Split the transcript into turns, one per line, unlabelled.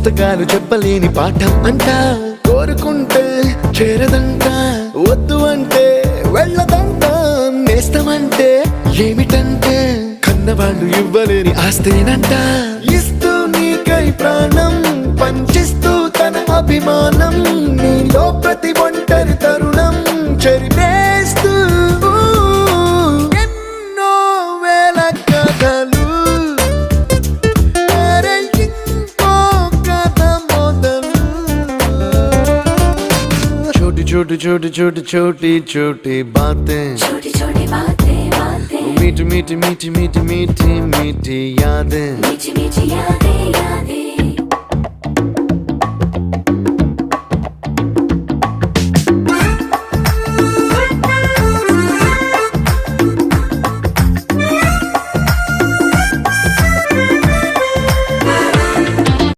పుస్తకాలు చెప్పలేని పాఠం అంట కోరుకుంటే చేరదంట వద్దు అంటే వెళ్ళదంట నేస్తమంటే ఏమిటంటే కన్నవాళ్ళు ఇవ్వలేని ఆస్తేనంట ఇస్తూ నీకై ప్రాణం పంచిస్తూ తన అభిమానం నీలో ప్రతి ఒంటరి తరుణం చెరిపేస్తూ ఎన్నో వేల కథలు అరే ఇంకో కథ మొదలు छोटी छोटी छोटी छोटी छोटी छोटी बातें
छोटी छोटी बातें बातें
मीठी मीठी मीठी मीठी मीठी मीठी यादें
मीठी मीठी यादें यादें